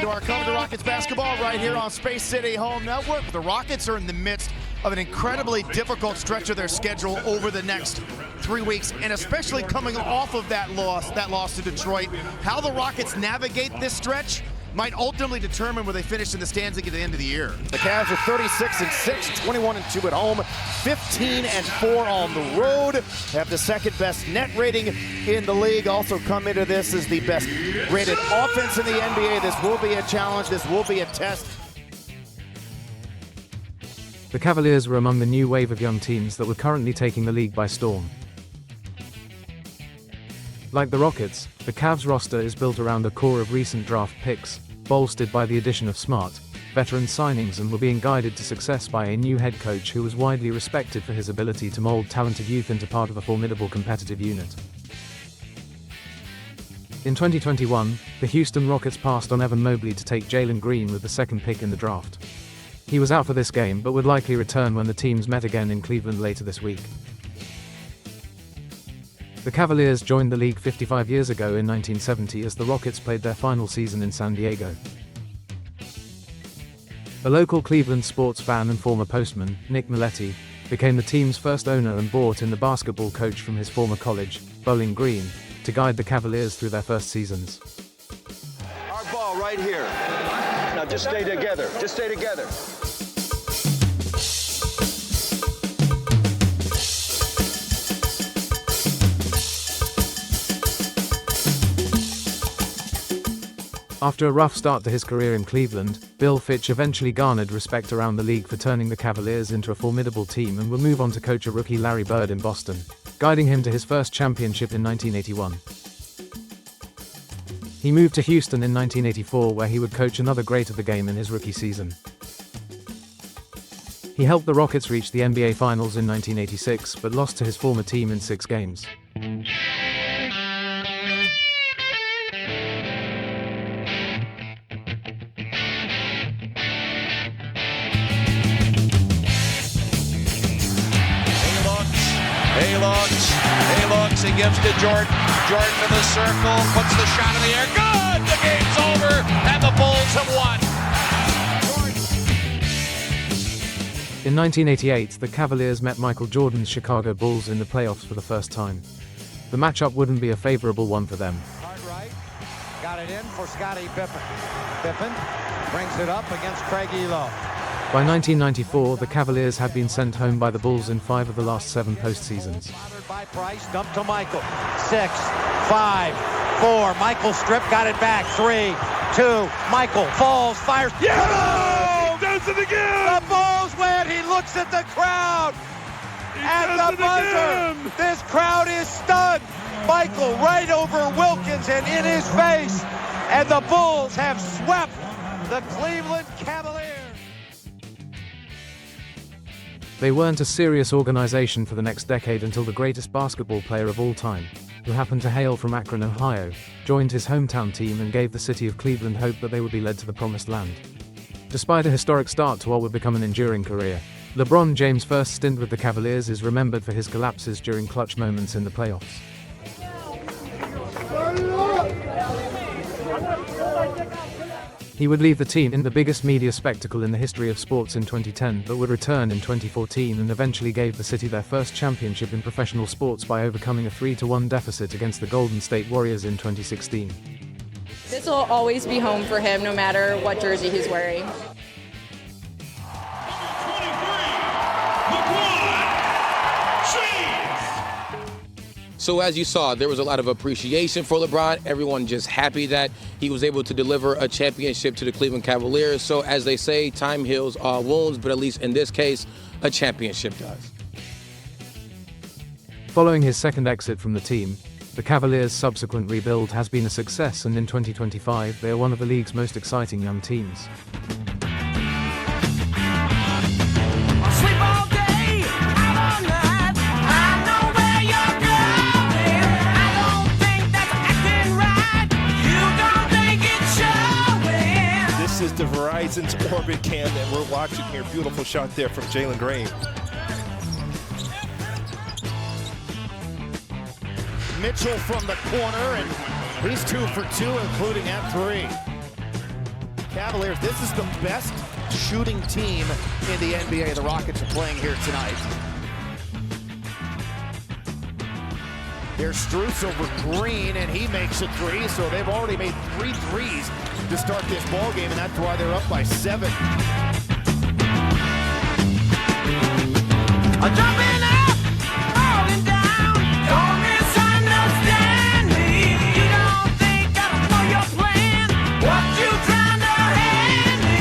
to our coverage of Rockets basketball right here on Space City Home Network. The Rockets are in the midst of an incredibly difficult stretch of their schedule over the next 3 weeks, and especially coming off of that loss to Detroit. How the Rockets navigate this stretch might ultimately determine where they finish in the standings at the end of the year. The Cavs are 36-6, 21-2 at home, 15-4 on the road. Have the second best net rating in the league. Also come into this as the best rated offense in the NBA. This will be a challenge. This will be a test. The Cavaliers were among the new wave of young teams that were currently taking the league by storm. Like the Rockets, the Cavs roster is built around a core of recent draft picks, bolstered by the addition of smart, veteran signings, and were being guided to success by a new head coach who was widely respected for his ability to mold talented youth into part of a formidable competitive unit. In 2021, the Houston Rockets passed on Evan Mobley to take Jalen Green with the second pick in the draft. He was out for this game but would likely return when the teams met again in Cleveland later this week. The Cavaliers joined the league 55 years ago in 1970 as the Rockets played their final season in San Diego. A local Cleveland sports fan and former postman, Mileti, became the team's first owner and brought in the basketball coach from his former college, Bowling Green, to guide the Cavaliers through their first seasons. Our ball right here. Now just stay together. Just stay together. After a rough start to his career in Cleveland, Fitch eventually garnered respect around the league for turning the Cavaliers into a formidable team and would move on to coach a rookie Larry Bird in Boston, guiding him to his first championship in 1981. He moved to Houston in 1984 where he would coach another great of the game in his rookie season. He helped the Rockets reach the NBA Finals in 1986 but lost to his former team in 6 games. He looks, he gives to Jordan. Jordan to the circle, puts the shot in the air. Good! The game's over, and the Bulls have won. In 1988, the Cavaliers met Michael Jordan's Chicago Bulls in the playoffs for the first time. The matchup wouldn't be a favorable one for them. Hard right, got it in for Scottie Pippen. Pippen brings it up against Craig Elo. By 1994, the Cavaliers had been sent home by the Bulls in 5 of the last 7 postseasons. By Price, dump to Michael. 6, 5, 4. Michael strip, got it back. 3, 2. Michael falls, fires. Yeah! Does it again! The Bulls win. He looks at the crowd. At the buzzer. This crowd is stunned. Michael right over Wilkins and in his face. And the Bulls have swept the Cleveland Cavaliers. They weren't a serious organization for the next decade until the greatest basketball player of all time, who happened to hail from Akron, Ohio, joined his hometown team and gave the city of Cleveland hope that they would be led to the promised land. Despite a historic start to what would become an enduring career, LeBron James' first stint with the Cavaliers is remembered for his collapses during clutch moments in the playoffs. He would leave the team in the biggest media spectacle in the history of sports in 2010 but would return in 2014 and eventually gave the city their first championship in professional sports by overcoming a 3-1 deficit against the Golden State Warriors in 2016. This will always be home for him no matter what jersey he's wearing. So as you saw, there was a lot of appreciation for LeBron. Everyone just happy that he was able to deliver a championship to the Cleveland Cavaliers. So as they say, time heals all wounds, but at least in this case, a championship does. Following his second exit from the team, the Cavaliers' subsequent rebuild has been a success, and in 2025 they are one of the league's most exciting young teams. This is the Verizon's Orbit Cam that we're watching here. Beautiful shot there from Jalen Green. Mitchell from the corner, and he's 2 for 2, including at 3. Cavaliers, this is the best shooting team in the NBA. The Rockets are playing here tonight. Here's Strus over Green, and he makes a three, so they've already made 3 threes to start this ball game, and that's why they're up by 7. I'm jumping up, falling down, don't misunderstand me. You don't think I don't know your plan, what you trying to hand me?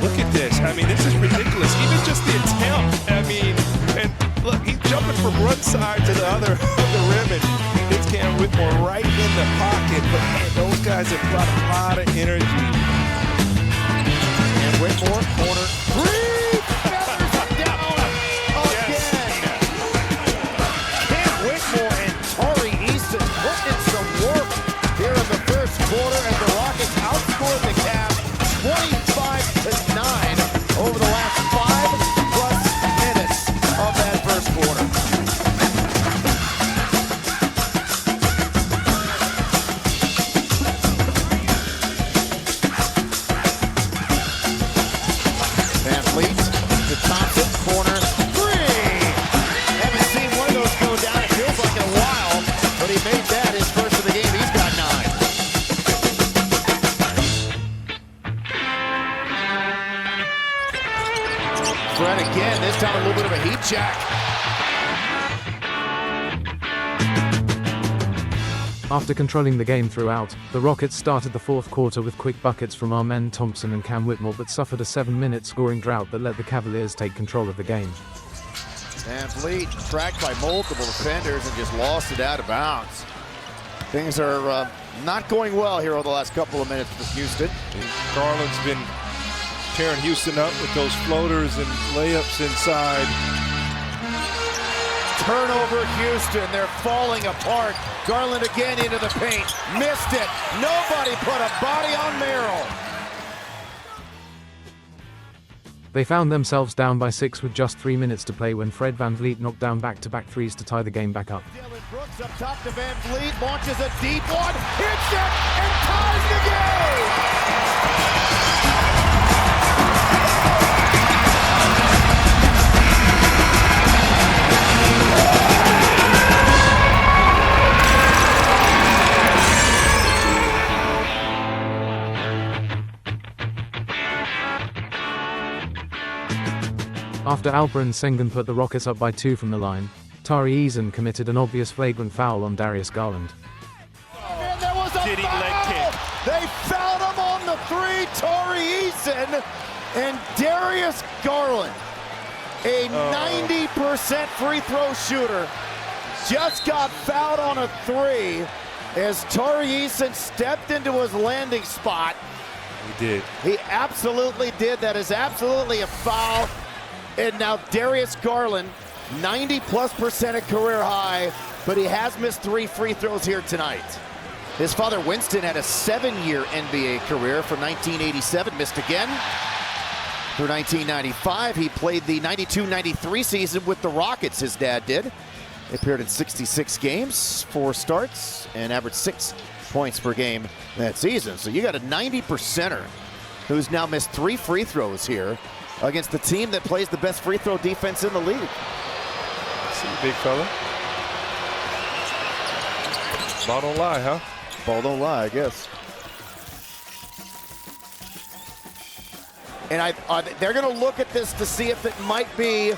Look at this. I mean, this is ridiculous. Even just the attempt. I mean, and look, he's jumping from one side to the other of the rim, and it's Cam Whitmore right in the pocket. But man, those guys have got a lot of energy. And Whitmore, corner, 3, feathers it down again. Cam Whitmore and Tari Easton putting in some work here in the first quarter, and the Rockets outscored the Cavs 25-9 over the last 5+ minutes of that first quarter. Van Fleet to Thompson, corner, 3! Haven't seen one of those go down, it feels like in a while, but he made that his first of the game. He's got 9. Fred again, this time a little bit of a heat check. After controlling the game throughout, the Rockets started the fourth quarter with quick buckets from Amen Thompson and Cam Whitmore, but suffered a 7-minute scoring drought that let the Cavaliers take control of the game. Van Fleet tracked by multiple defenders and just lost it out of bounds. Things are not going well here over the last couple of minutes for Houston. Garland's been tearing Houston up with those floaters and layups inside. Turnover Houston, they're falling apart. Garland again into the paint, missed it. Nobody put a body on Merrill. They found themselves down by 6 with just 3 minutes to play when Fred VanVleet knocked down back-to-back threes to tie the game back up. Dylan Brooks up top to Van Fleet, launches a deep one, hits it, and ties the game! After Alperen Sengun put the Rockets up by 2 from the line, Tari Eason committed an obvious flagrant foul on Darius Garland. And there was a foul! They fouled him on the 3, Tari Eason and Darius Garland, a 90% free throw shooter, just got fouled on a 3 as Tari Eason stepped into his landing spot. He did. He absolutely did. That is absolutely a foul. And now Darius Garland, 90+% at career high, but he has missed 3 free throws here tonight. His father Winston had a 7-year NBA career from 1987, missed again. Through 1995, he played the 92-93 season with the Rockets, his dad did. He appeared in 66 games, 4 starts, and averaged 6 points per game that season. So you got a 90%er who's now missed 3 free throws here against the team that plays the best free throw defense in the league. See you, big fella. Ball don't lie, huh? Ball don't lie, I guess. And they're going to look at this to see if it might be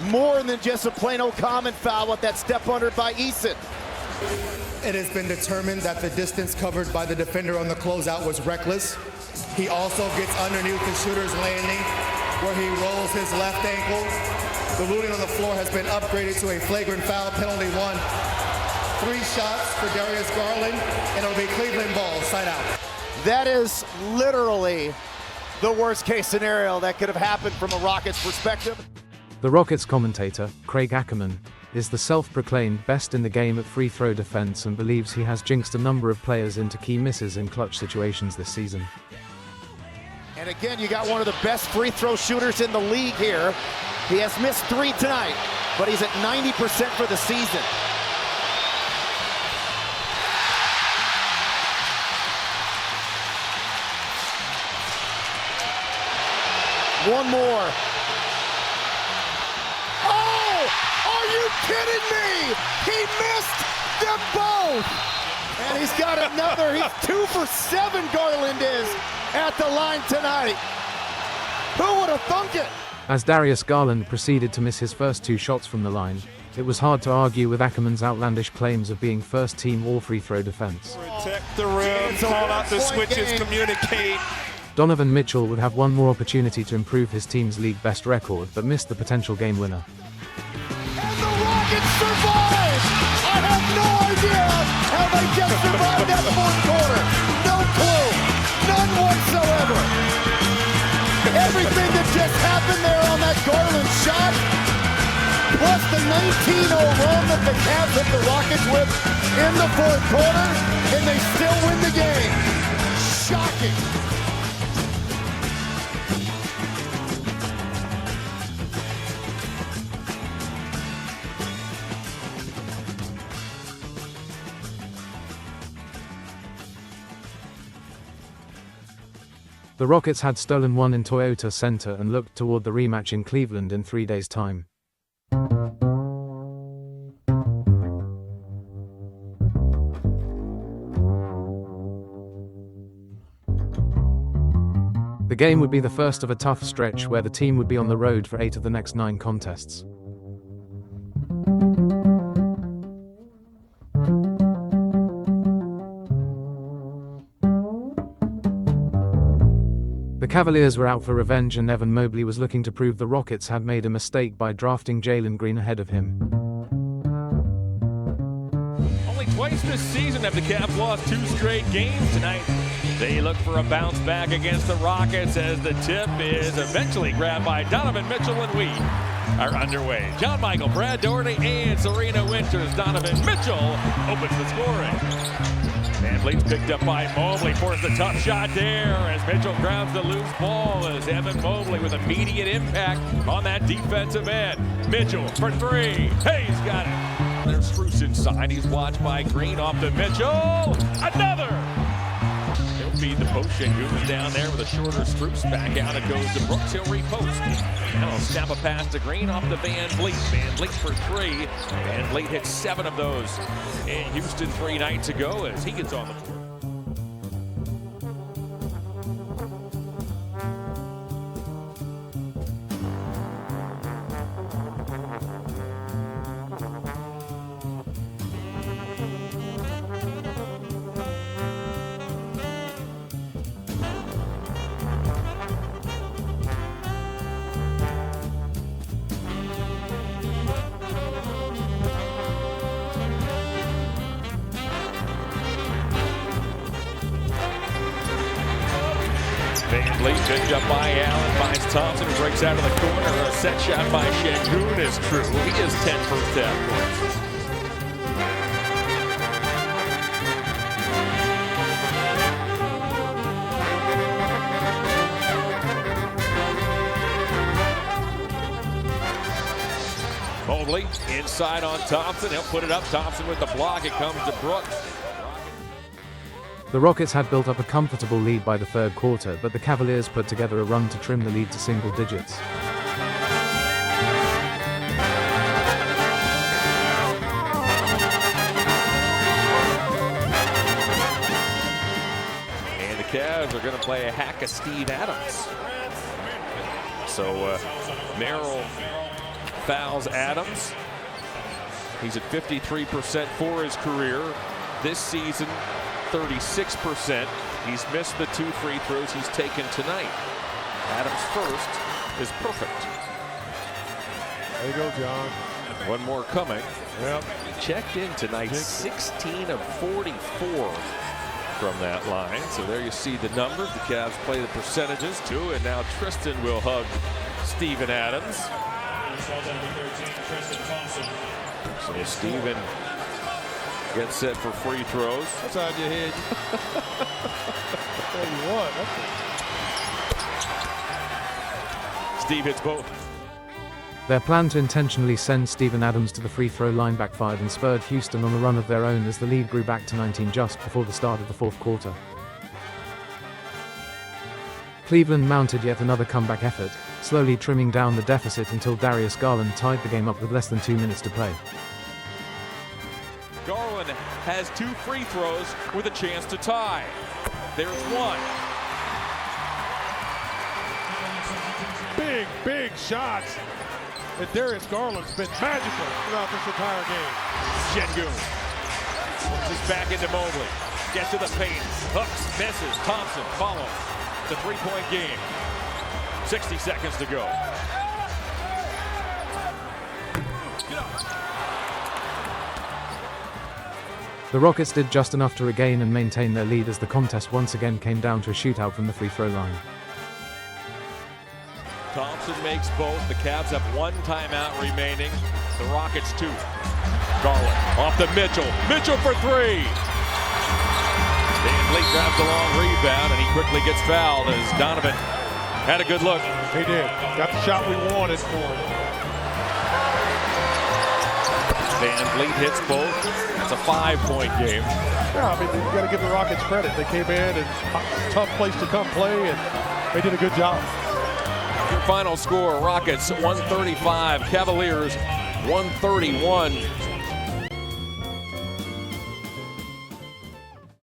more than just a plain old common foul with that step under by Eason. It has been determined that the distance covered by the defender on the closeout was reckless. He also gets underneath the shooter's landing where he rolls his left ankle. The ruling on the floor has been upgraded to a flagrant foul, penalty 1. 3 shots for Darius Garland, and it'll be Cleveland ball, side out. That is literally the worst case scenario that could have happened from a Rockets perspective. The Rockets commentator, Craig Ackerman, is the self-proclaimed best in the game at free throw defense and believes he has jinxed a number of players into key misses in clutch situations this season. And again, you got one of the best free throw shooters in the league here He has missed 3 tonight, but he's at 90% for the season. One more. Oh, are you kidding me? He missed them both. And he's got another. He's 2 for 7, Garland is, at the line tonight. Who would have thunk it? As Darius Garland proceeded to miss his first 2 shots from the line, it was hard to argue with Ackerman's outlandish claims of being first-team all-free throw defense. Protect the rim, call out the switches, communicate. Donovan Mitchell would have one more opportunity to improve his team's league best record, but missed the potential game winner. And the Rockets survive! I have no idea how they just survived that fourth quarter. No clue. None whatsoever. Everything that just happened there on that Garland shot, plus the 19-0 run that the Cavs hit the Rockets with in the fourth quarter, and they still win the game. Shocking. The Rockets had stolen one in Toyota Center and looked toward the rematch in Cleveland in 3 days' time. The game would be the first of a tough stretch where the team would be on the road for 8 of the next 9 contests. The Cavaliers were out for revenge, and Evan Mobley was looking to prove the Rockets had made a mistake by drafting Jalen Green ahead of him. Only twice this season have the Cavs lost 2 straight games. Tonight they look for a bounce back against the Rockets as the tip is eventually grabbed by Donovan Mitchell, and we are underway. John Michael, Brad Doherty, and Serena Winters. Donovan Mitchell opens the scoring. And Bleed's picked up by Mobley, forced a tough shot there as Mitchell grabs the loose ball as Evan Mobley with immediate impact on that defensive end. Mitchell for 3. Hey, he's got it. There's Strus inside. He's watched by Green off to Mitchell. Another. He'll feed the post. Şengün's down there with a shorter Strus. Back out it goes to Brooks. He'll repost. Now he'll snap a pass to Green off to Van Vliet. Van Vliet for 3. Van Vliet hit 7 of those in Houston 3 nights ago as he gets on the floor. Van Vliet picked up by Allen, finds Thompson, who breaks out of the corner. A set shot by Şengün is true. He is 10 first half points. Mobley inside on Thompson. He'll put it up. Thompson with the block. It comes to Brooks. The Rockets had built up a comfortable lead by the third quarter, but the Cavaliers put together a run to trim the lead to single digits. And the Cavs are going to play a hack of Steve Adams. So Merrill fouls Adams. He's at 53% for his career. This season, 36%. He's missed the 2 free throws he's taken tonight. Adams' first is perfect. There you go, John. One more coming. Yep. Checked in tonight, 16 of 44 from that line. So there you see the numbers. The Cavs play the percentages too, and now Tristan will hug Steven Adams. So Steven gets set for free throws. That's on your head. Tell you what. Steve hits both. Their plan to intentionally send Steven Adams to the free throw line backfired and spurred Houston on a run of their own as the lead grew back to 19 just before the start of the fourth quarter. Cleveland mounted yet another comeback effort, slowly trimming down the deficit until Darius Garland tied the game up with less than 2 minutes to play. Garland has 2 free throws with a chance to tie. There's one. Big shots. And Darius Garland's been magical throughout this entire game. Şengün puts his back into Mobley. Gets to the paint. Hooks, misses. Thompson follows. It's a 3-point game. 60 seconds to go. The Rockets did just enough to regain and maintain their lead as the contest once again came down to a shootout from the free throw line. Thompson makes both. The Cavs have 1 timeout remaining. The Rockets 2. Garland off to Mitchell. Mitchell for 3. VanVleet grabs the long rebound, and he quickly gets fouled as Donovan had a good look. He did. Got the shot we wanted for him. VanVleet hits both. It's a 5-point game. Yeah, I mean, you got to give the Rockets credit. They came in and tough place to come play, and they did a good job. Your final score, Rockets 135, Cavaliers 131.